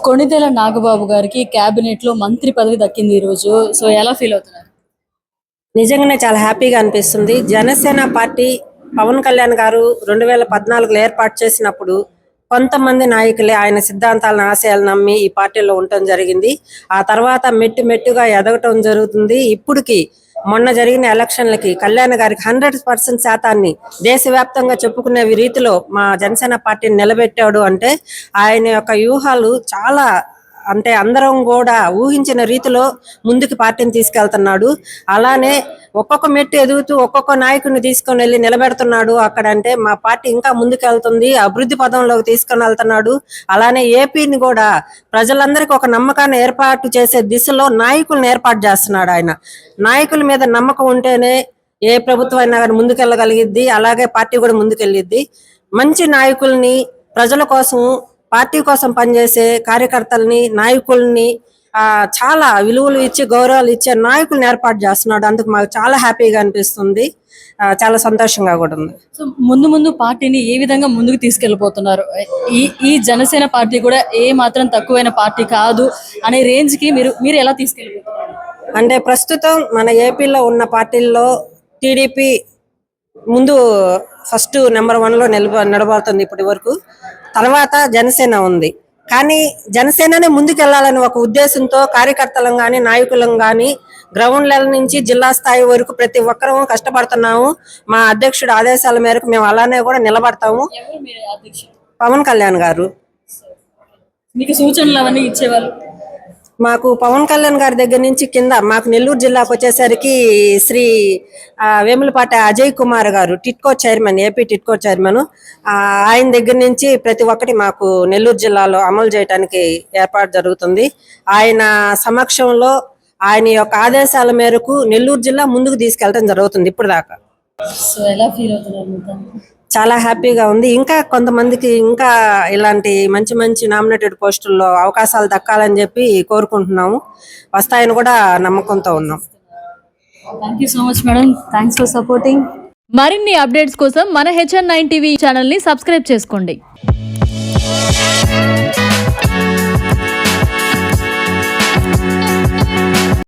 కొణిదెల నాగబాబు గారికి కేబినెట్ లో మంత్రి పదవి దక్కింది ఈ రోజు. సో ఎలా ఫీల్ అవుతున్నారు? నిజంగానే చాలా హ్యాపీగా అనిపిస్తుంది. జనసేన పార్టీ పవన్ కళ్యాణ్ గారు 2014లో ఏర్పాటు చేసినప్పుడు కొంతమంది నాయకులే ఆయన సిద్ధాంతాలను ఆశయాలు నమ్మి ఈ పార్టీలో ఉండటం జరిగింది. ఆ తర్వాత మెట్టుగా ఎదగటం జరుగుతుంది. ఇప్పటికి మొన్న జరిగిన ఎలక్షన్లకి కళ్యాణ్ గారికి 100% శాతాన్ని దేశవ్యాప్తంగా చెప్పుకునే రీతిలో మా జనసేన పార్టీని నిలబెట్టాడు అంటే ఆయన యొక్క వ్యూహాలు చాలా అంటే అందరం కూడా ఊహించిన రీతిలో ముందుకు పార్టీని తీసుకెళ్తున్నాడు. అలానే ఒక్కొక్క మెట్టు ఎదుగుతూ ఒక్కొక్క నాయకుడిని తీసుకొని వెళ్ళి నిలబెడుతున్నాడు. అక్కడ అంటే మా పార్టీ ఇంకా ముందుకెళ్తుంది, అభివృద్ధి పదంలోకి తీసుకొని వెళ్తున్నాడు. అలానే ఏపీని కూడా ప్రజలందరికీ ఒక నమ్మకాన్ని ఏర్పాటు చేసే దిశలో నాయకులను ఏర్పాటు చేస్తున్నాడు. ఆయన నాయకుల మీద నమ్మకం ఉంటేనే ఏ ప్రభుత్వం అయినా కానీ ముందుకెళ్ళగలిగిద్ది. అలాగే పార్టీ కూడా ముందుకెళ్ళిద్ది. మంచి నాయకుల్ని, ప్రజల కోసం పార్టీ కోసం పనిచేసే కార్యకర్తల్ని, నాయకుల్ని చాలా విలువలు ఇచ్చి గౌరవాలు ఇచ్చే నాయకుల్ని ఏర్పాటు చేస్తున్నాడు. అందుకు మాకు చాలా హ్యాపీగా అనిపిస్తుంది, చాలా సంతోషంగా కూడా ఉంది. సో ముందు పార్టీని ఏ విధంగా ముందుకు తీసుకెళ్లిపోతున్నారు? ఈ జనసేన పార్టీ కూడా ఏ మాత్రం తక్కువైన పార్టీ కాదు అనే రేంజ్ కి మీరు ఎలా తీసుకెళ్లిపోతున్నారు? అంటే ప్రస్తుతం మన ఏపీలో ఉన్న పార్టీల్లో టీడీపీ ముందు ఫస్ట్ నెంబర్ 1లో నిలబడుతుంది ఇప్పటి వరకు. తర్వాత జనసేన ఉంది. కానీ జనసేననే ముందుకెళ్లాలని ఒక ఉద్దేశంతో కార్యకర్తలం కానీ నాయకులం కానీ గ్రౌండ్ లెవెల్ నుంచి జిల్లా స్థాయి వరకు ప్రతి ఒక్కరూ కష్టపడుతున్నాము. మా అధ్యక్షుడు ఆదేశాల మేరకు మేము అలానే కూడా నిలబడతాము. పవన్ కళ్యాణ్ గారు మీకు సూచనలు అవన్నీ ఇచ్చేవాళ్ళు. మాకు పవన్ కళ్యాణ్ గారి దగ్గర నుంచి కింద మాకు నెల్లూరు జిల్లాకు వచ్చేసరికి శ్రీ వేములపాటి అజయ్ కుమార్ గారు TIDCO chairman, AP TIDCO chairman, ఆయన దగ్గర నుంచి ప్రతి ఒక్కటి మాకు నెల్లూరు జిల్లాలో అమలు చేయడానికి ఏర్పాటు జరుగుతుంది. ఆయన సమక్షంలో ఆయన యొక్క ఆదేశాల మేరకు నెల్లూరు జిల్లా ముందుకు తీసుకెళ్ళడం జరుగుతుంది ఇప్పుడు దాకా. సో ఎలా ఫీల్ అవుతున్నారు? చాలా హ్యాపీగా ఉంది. ఇంకా కొంతమందికి ఇంకా ఇలాంటి మంచి నామినేటెడ్ పోస్టుల్లో అవకాశాలు దక్కాలని చెప్పి కోరుకుంటున్నాము. వస్తాయని కూడా నమ్మకంతో ఉన్నాం. Thank you so much madam. Thanks for supporting. మరిన్ని అప్డేట్స్ కోసం మన HN9 టీవీ ఛానల్ని సబ్స్క్రైబ్ చేసుకోండి.